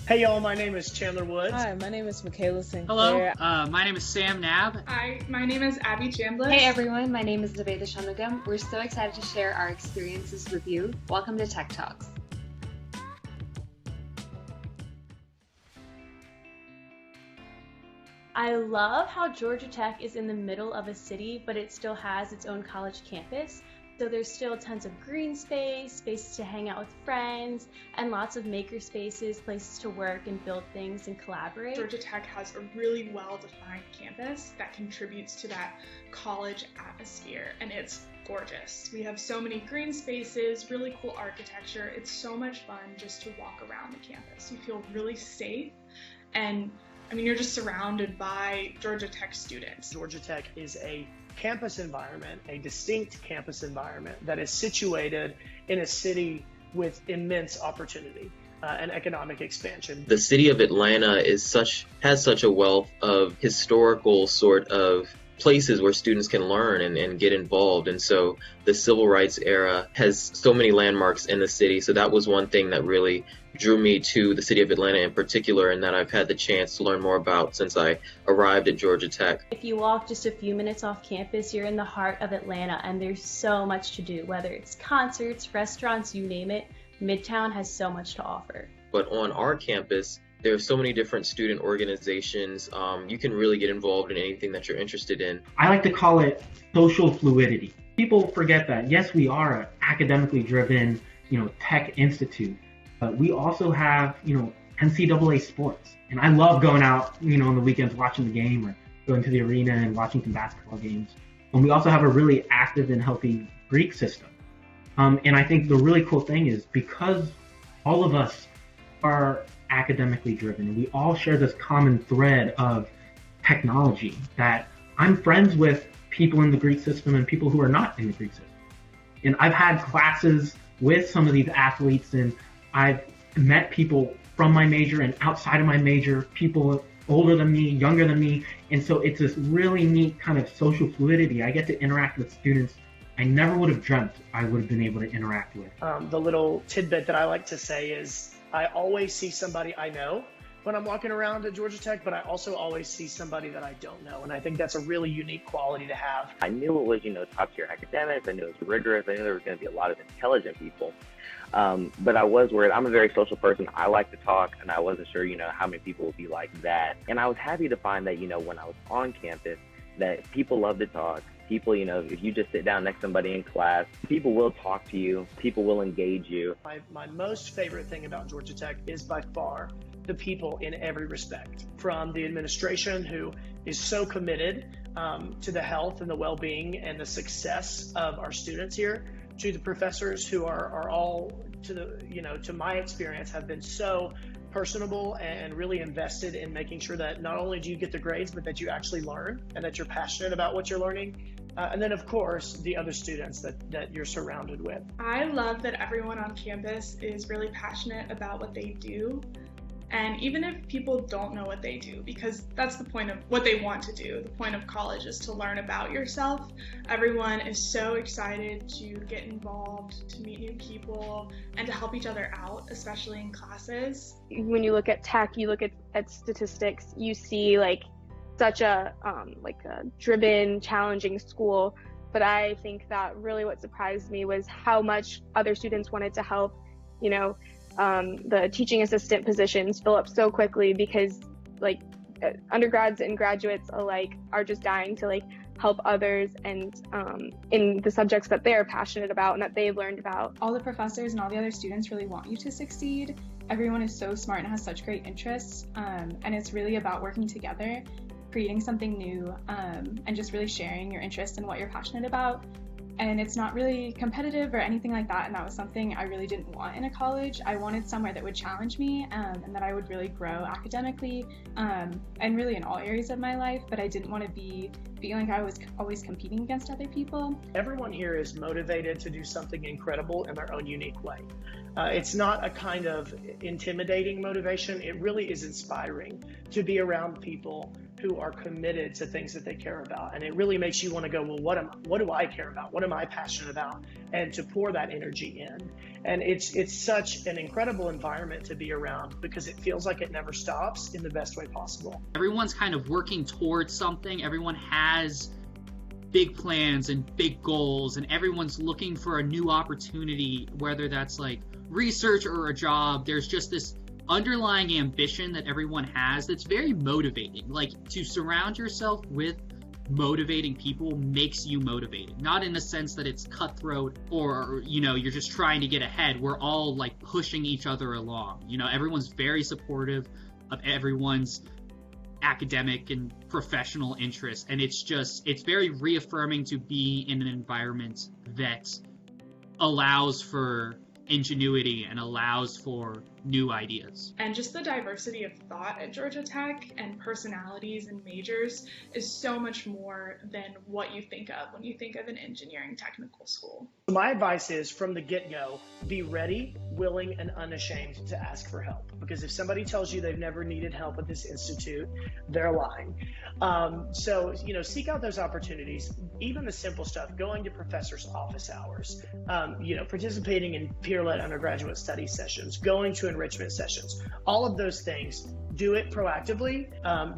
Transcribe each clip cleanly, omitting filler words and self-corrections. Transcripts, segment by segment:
Hey y'all, my name is Chandler Woods. Hi, my name is Michaela Sinclair. Hello, my name is Sam Nab. Hi, my name is Abby Chambliss. Hey everyone, my name is Nevada Shanmugam. We're so excited to share our experiences with you. Welcome to Tech Talks. I love how Georgia Tech is in the middle of a city, but it still has its own college campus. So there's still tons of green space, spaces to hang out with friends, and lots of maker spaces, places to work and build things and collaborate. Georgia Tech has a really well-defined campus that contributes to that college atmosphere, and it's gorgeous. We have so many green spaces, really cool architecture. It's so much fun just to walk around the campus. You feel really safe, and you're just surrounded by Georgia Tech students. Georgia Tech is a campus environment, a distinct campus environment that is situated in a city with immense opportunity and economic expansion. The city of Atlanta has such a wealth of historical sort of places where students can learn and get involved. And so the civil rights era has so many landmarks in the city. So that was one thing that really drew me to the city of Atlanta in particular, and that I've had the chance to learn more about since I arrived at Georgia Tech. If you walk just a few minutes off campus, you're in the heart of Atlanta, and there's so much to do, whether it's concerts, restaurants, you name it. Midtown has so much to offer. But on our campus, there are so many different student organizations. You can really get involved in anything that you're interested in. I like to call it social fluidity. People forget that, yes, we are an academically driven, tech institute, but we also have, NCAA sports. And I love going out, on the weekends watching the game or going to the arena and watching some basketball games. And we also have a really active and healthy Greek system. And I think the really cool thing is because all of us are academically driven and we all share this common thread of technology, that I'm friends with people in the Greek system and people who are not in the Greek system. And I've had classes with some of these athletes, and I've met people from my major and outside of my major, people older than me, younger than me. And so it's this really neat kind of social fluidity. I get to interact with students I never would have dreamt I would have been able to interact with. The little tidbit that I like to say is I always see somebody I know when I'm walking around at Georgia Tech, but I also always see somebody that I don't know. And I think that's a really unique quality to have. I knew it was, top tier academics. I knew it was rigorous. I knew there was going to be a lot of intelligent people. But I was worried. I'm a very social person. I like to talk, and I wasn't sure, how many people would be like that. And I was happy to find that, when I was on campus, that people love to talk. People, if you just sit down next to somebody in class, people will talk to you. People will engage you. My most favorite thing about Georgia Tech is by far the people in every respect, from the administration, who is so committed to the health and the well-being and the success of our students here, to the professors who are all, to my experience, have been so personable and really invested in making sure that not only do you get the grades, but that you actually learn and that you're passionate about what you're learning. And then, of course, the other students that you're surrounded with. I love that everyone on campus is really passionate about what they do. And even if people don't know what they do, because that's the point of what they want to do, the point of college is to learn about yourself. Everyone is so excited to get involved, to meet new people, and to help each other out, especially in classes. When you look at tech, you look at statistics, you see such a driven, challenging school. But I think that really what surprised me was how much other students wanted to help. The teaching assistant positions fill up so quickly because undergrads and graduates alike are just dying to help others and in the subjects that they're passionate about and that they've learned about. All the professors and all the other students really want you to succeed. Everyone is so smart and has such great interests, and it's really about working together, creating something new, and just really sharing your interest in what you're passionate about. And it's not really competitive or anything like that, and that was something I really didn't want in a college. I wanted somewhere that would challenge me, and that I would really grow academically, and really in all areas of my life, but I didn't want to be feeling like I was always competing against other people. Everyone here is motivated to do something incredible in their own unique way. It's not a kind of intimidating motivation. It really is inspiring to be around people who are committed to things that they care about. And it really makes you want to go, well, what do I care about? What am I passionate about? And to pour that energy in. And it's such an incredible environment to be around because it feels like it never stops in the best way possible. Everyone's kind of working towards something. Everyone has big plans and big goals, and everyone's looking for a new opportunity, whether that's like research or a job. There's just this underlying ambition that everyone has that's very motivating. Like, to surround yourself with motivating people makes you motivating, not in the sense that it's cutthroat or, you know, you're just trying to get ahead. We're all like pushing each other along. You know, everyone's very supportive of everyone's academic and professional interests, and it's very reaffirming to be in an environment that allows for ingenuity and allows for new ideas. And just the diversity of thought at Georgia Tech and personalities and majors is so much more than what you think of when you think of an engineering technical school. My advice is, from the get-go, be ready, willing, and unashamed to ask for help. Because if somebody tells you they've never needed help at this institute, they're lying. So, you know, seek out those opportunities, even the simple stuff, going to professors' office hours, you know, participating in peer-led undergraduate study sessions, going to enrichment sessions, all of those things. Do it proactively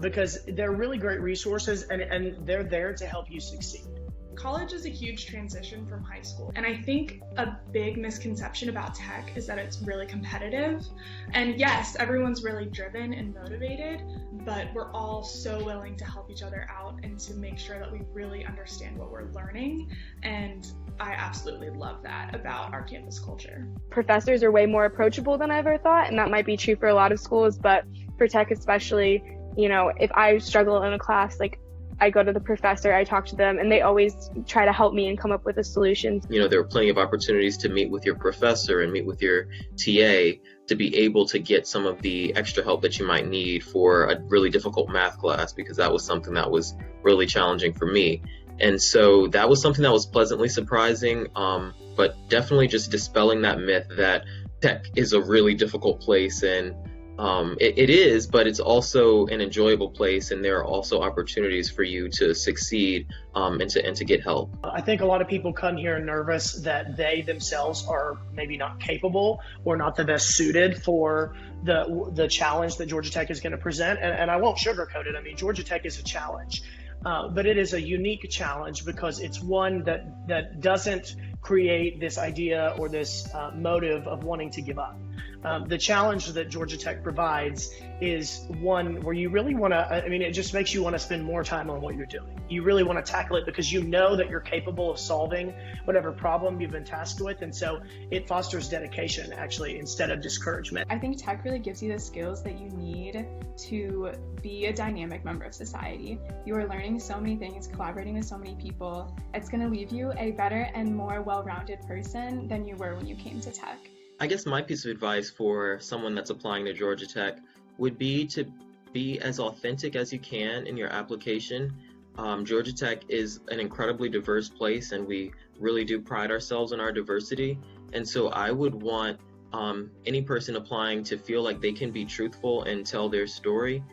because they're really great resources and they're there to help you succeed. College is a huge transition from high school, and I think a big misconception about tech is that it's really competitive. And yes, everyone's really driven and motivated, but we're all so willing to help each other out and to make sure that we really understand what we're learning. And I absolutely love that about our campus culture. Professors are way more approachable than I ever thought, and that might be true for a lot of schools, but for tech especially, you know, if I struggle in a class, like, I go to the professor, I talk to them, and they always try to help me and come up with a solution. You know, there are plenty of opportunities to meet with your professor and meet with your TA to be able to get some of the extra help that you might need for a really difficult math class, because that was something that was really challenging for me. And so that was something that was pleasantly surprising, but definitely just dispelling that myth that tech is a really difficult place. And it is, but it's also an enjoyable place, and there are also opportunities for you to succeed and to get help. I think a lot of people come here nervous that they themselves are maybe not capable or not the best suited for the challenge that Georgia Tech is going to present. And I won't sugarcoat it. I mean, Georgia Tech is a challenge, but it is a unique challenge because it's one that doesn't create this idea or this motive of wanting to give up. The challenge that Georgia Tech provides is one where you really want to, I mean, it just makes you want to spend more time on what you're doing. You really want to tackle it because you know that you're capable of solving whatever problem you've been tasked with. And so it fosters dedication, actually, instead of discouragement. I think tech really gives you the skills that you need to be a dynamic member of society. You are learning so many things, collaborating with so many people. It's going to leave you a better and more well-rounded person than you were when you came to tech. I guess my piece of advice for someone that's applying to Georgia Tech would be to be as authentic as you can in your application. Georgia Tech is an incredibly diverse place, and we really do pride ourselves in our diversity. And so I would want any person applying to feel like they can be truthful and tell their story,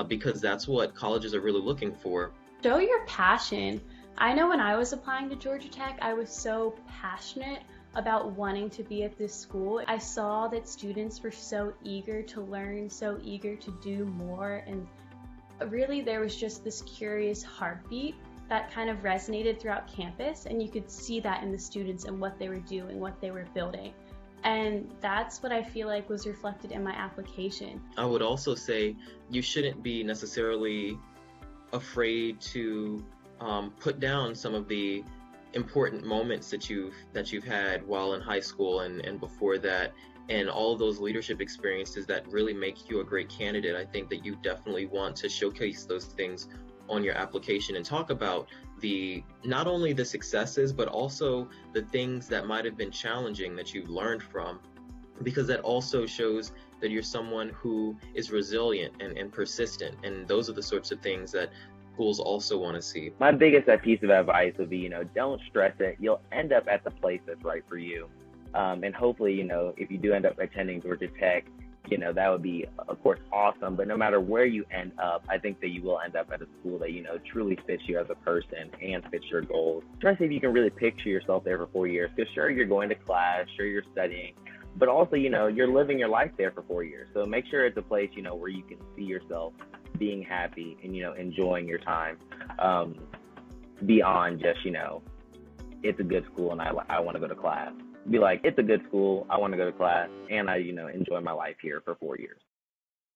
because that's what colleges are really looking for. Show your passion. I know when I was applying to Georgia Tech, I was so passionate about wanting to be at this school. I saw that students were so eager to learn, so eager to do more, and really there was just this curious heartbeat that kind of resonated throughout campus, and you could see that in the students and what they were doing, what they were building. And that's what I feel like was reflected in my application. I would also say you shouldn't be necessarily afraid to put down some of the important moments that you've had while in high school and before that, and all of those leadership experiences that really make you a great candidate. I think that you definitely want to showcase those things on your application and talk about not only the successes, but also the things that might have been challenging that you've learned from, because that also shows that you're someone who is resilient and persistent, and those are the sorts of things that schools also want to see. My biggest piece of advice would be, don't stress it. You'll end up at the place that's right for you. And hopefully, if you do end up attending Georgia Tech, that would be, of course, awesome. But no matter where you end up, I think that you will end up at a school that, truly fits you as a person and fits your goals. Try to see if you can really picture yourself there for 4 years. Because sure, you're going to class, sure, you're studying, but also, you're living your life there for 4 years. So make sure it's a place, where you can see yourself being happy and, enjoying your time beyond just, it's a good school and I want to go to class. Be like, it's a good school, I want to go to class, and I, enjoy my life here for 4 years.